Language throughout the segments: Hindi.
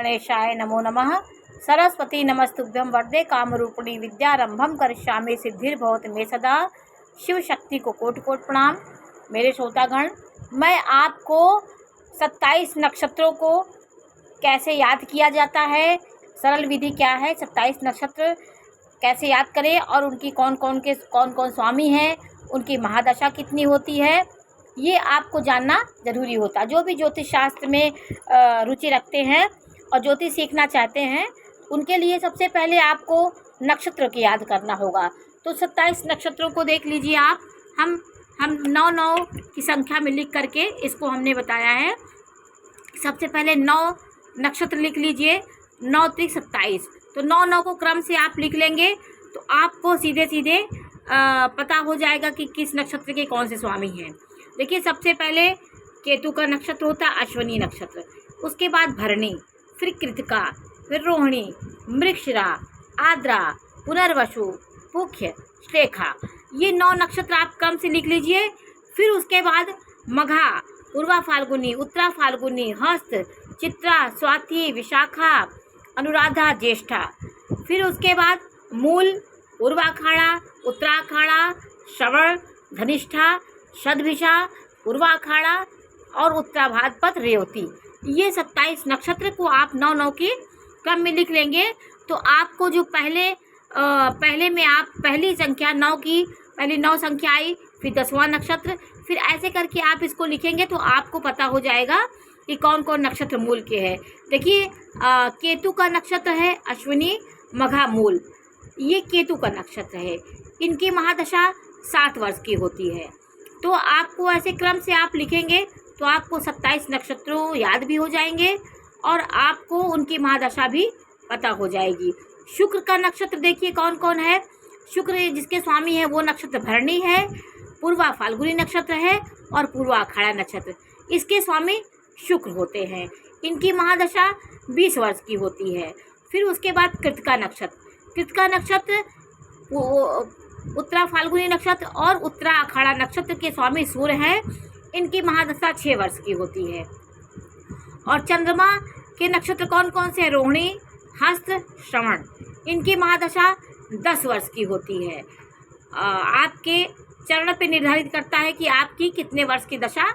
गणेशाय नमो नमः। सरस्वती नमस्तुभ्यं वरदे कामरूपिणी विद्यारंभम करिष्यामि सिद्धिर्भवतु मे सदा। शिव शक्ति को कोटि कोटि प्रणाम। मेरे श्रोतागण, मैं आपको 27 नक्षत्रों को कैसे याद किया जाता है, सरल विधि क्या है, 27 नक्षत्र कैसे याद करें और उनकी कौन कौन स्वामी हैं, उनकी महादशा कितनी होती है, ये आपको जानना ज़रूरी होता है। जो भी ज्योतिष शास्त्र में रुचि रखते हैं और ज्योतिष सीखना चाहते हैं, उनके लिए सबसे पहले आपको नक्षत्र की याद करना होगा। तो 27 नक्षत्रों को देख लीजिए आप। हम 9 की संख्या में लिख करके इसको हमने बताया है। सबसे पहले 9 नक्षत्र लिख लीजिए, 9 त्रिक 27। तो 9 को क्रम से आप लिख लेंगे तो आपको सीधे सीधे पता हो जाएगा कि किस नक्षत्र के कौन से स्वामी हैं। देखिए, सबसे पहले केतु का नक्षत्र होता है अश्विनी नक्षत्र, उसके बाद भरणी, फिर कृतिका, फिर रोहिणी, मृगशिरा, आद्रा, पुनर्वसु, पुष्य, श्लेखा। ये 9 नक्षत्र आप क्रम से लिख लीजिए। फिर उसके बाद मघा, पूर्वा फाल्गुनी, उत्तरा फाल्गुनी, हस्त, चित्रा, स्वाति, विशाखा, अनुराधा, ज्येष्ठा। फिर उसके बाद मूल, पूर्वाखाड़ा, उत्तराखाड़ा, श्रवण, धनिष्ठा, शतभिषा, पूर्वाखाड़ा और उत्तराभाद्रपद, रेवती। ये 27 नक्षत्र को आप 9 के क्रम में लिख लेंगे तो आपको जो पहले में आप पहली संख्या 9 की पहली 9 संख्या आई, फिर 10वां नक्षत्र, फिर ऐसे करके आप इसको लिखेंगे तो आपको पता हो जाएगा कि कौन कौन नक्षत्र मूल के हैं। देखिए, केतु का नक्षत्र है अश्विनी, मघा, मूल। ये केतु का नक्षत्र है। इनकी महादशा 7 वर्ष की होती है। तो आपको ऐसे क्रम से आप लिखेंगे तो आपको 27 नक्षत्रों याद भी हो जाएंगे और आपको उनकी महादशा भी पता हो जाएगी। शुक्र का नक्षत्र देखिए कौन कौन है। शुक्र जिसके स्वामी है वो नक्षत्र भरणी है, पूर्वा फाल्गुनी नक्षत्र है और पूर्वाखाड़ा नक्षत्र, इसके स्वामी शुक्र होते हैं। इनकी महादशा 20 वर्ष की होती है। फिर उसके बाद कृतिका नक्षत्र। कृतिका नक्षत्र उत्तरा फाल्गुनी नक्षत्र और उत्तरा आखाड़ा नक्षत्र के स्वामी सूर्य हैं। इनकी महादशा 6 वर्ष की होती है। और चंद्रमा के नक्षत्र कौन कौन से हैं? रोहिणी, हस्त, श्रवण। इनकी महादशा 10 वर्ष की होती है। आपके चरण पे निर्धारित करता है कि आपकी कितने वर्ष की दशा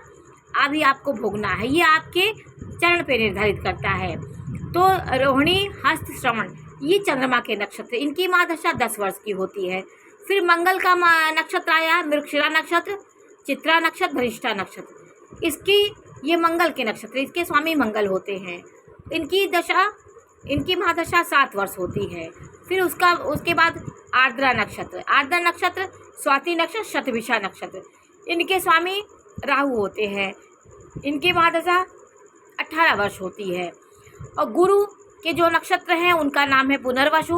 अभी आपको भोगना है, ये आपके चरण पे निर्धारित करता है। तो रोहिणी, हस्त, श्रवण ये चंद्रमा के नक्षत्र, इनकी महादशा 10 वर्ष की होती है। फिर मंगल का नक्षत्र आया, मृगशिरा नक्षत्र, चित्रा नक्षत्र, धनिष्ठा नक्षत्र। ये मंगल के नक्षत्र, इसके स्वामी मंगल होते हैं। इनकी महादशा 7 वर्ष होती है। फिर उसके बाद आर्द्रा नक्षत्र। आर्द्रा नक्षत्र, स्वाति नक्षत्र, शतभिषा नक्षत्र, इनके स्वामी राहु होते हैं। इनकी महादशा 18 वर्ष होती है। और गुरु के जो नक्षत्र हैं उनका नाम है पुनर्वसु,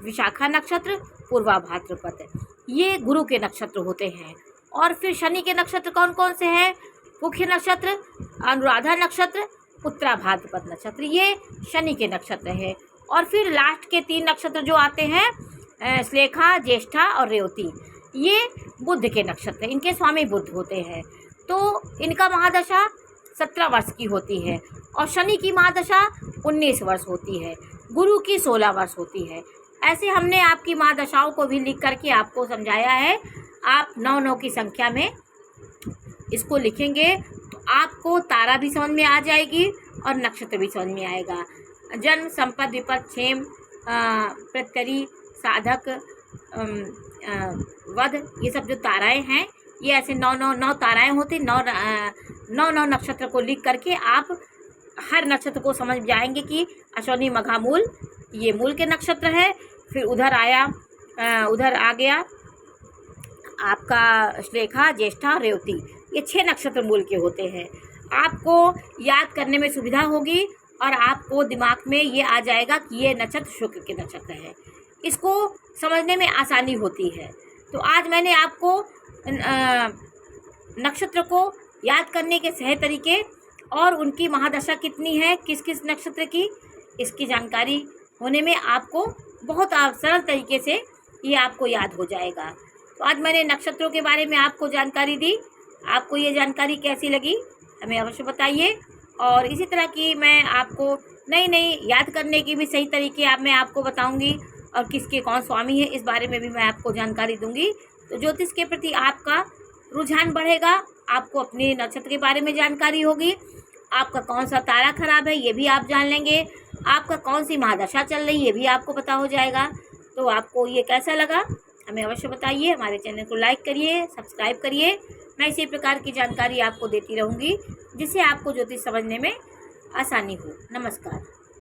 विशाखा नक्षत्र, पूर्वा भाद्रपद। ये गुरु के नक्षत्र होते हैं। और फिर शनि के नक्षत्र कौन कौन से हैं? पुष्य नक्षत्र, अनुराधा नक्षत्र, उत्तरा भाद्रपद नक्षत्र, ये शनि के नक्षत्र है। और फिर लास्ट के 3 नक्षत्र जो आते हैं, श्लेखा, ज्येष्ठा और रेवती, ये बुध के नक्षत्र, इनके स्वामी बुध होते हैं। तो इनका महादशा 17 वर्ष की होती है। और शनि की महादशा 19 वर्ष होती है। गुरु की 16 वर्ष होती है। ऐसे हमने आपकी महादशाओं को भी लिख करके आपको समझाया है। आप 9 की संख्या में इसको लिखेंगे तो आपको तारा भी समझ में आ जाएगी और नक्षत्र भी समझ में आएगा। जन्म, संपद, विपद, क्षेम, प्रत्यरी, साधक, वध, ये सब जो ताराएं हैं, ये ऐसे 9 ताराएं होती। 9 नक्षत्र को लिख करके आप हर नक्षत्र को समझ जाएंगे कि अश्विनी, मघा, मूल, ये मूल के नक्षत्र है। फिर उधर आ गया आपका श्लेखा, ज्येष्ठा, रेवती, ये 6 नक्षत्र मूल के होते हैं। आपको याद करने में सुविधा होगी और आपको दिमाग में ये आ जाएगा कि ये नक्षत्र शुक्र के नक्षत्र है। इसको समझने में आसानी होती है। तो आज मैंने आपको नक्षत्र को याद करने के सही तरीके और उनकी महादशा कितनी है, किस किस नक्षत्र की, इसकी जानकारी होने में आपको बहुत सरल तरीके से ये आपको याद हो जाएगा। तो आज मैंने नक्षत्रों के बारे में आपको जानकारी दी। आपको ये जानकारी कैसी लगी हमें अवश्य बताइए। और इसी तरह की मैं आपको नई नई याद करने की भी सही तरीके मैं आपको बताऊंगी, और किसके कौन स्वामी है इस बारे में भी मैं आपको जानकारी दूंगी। तो ज्योतिष के प्रति आपका रुझान बढ़ेगा, आपको अपने नक्षत्र के बारे में जानकारी होगी, आपका कौन सा तारा खराब है ये भी आप जान लेंगे, आपका कौन सी महादशा चल रही ये भी आपको पता हो जाएगा। तो आपको ये कैसा लगा हमें अवश्य बताइए, हमारे चैनल को लाइक करिए, सब्सक्राइब करिए। मैं इसी प्रकार की जानकारी आपको देती रहूँगी जिससे आपको ज्योतिष समझने में आसानी हो। नमस्कार।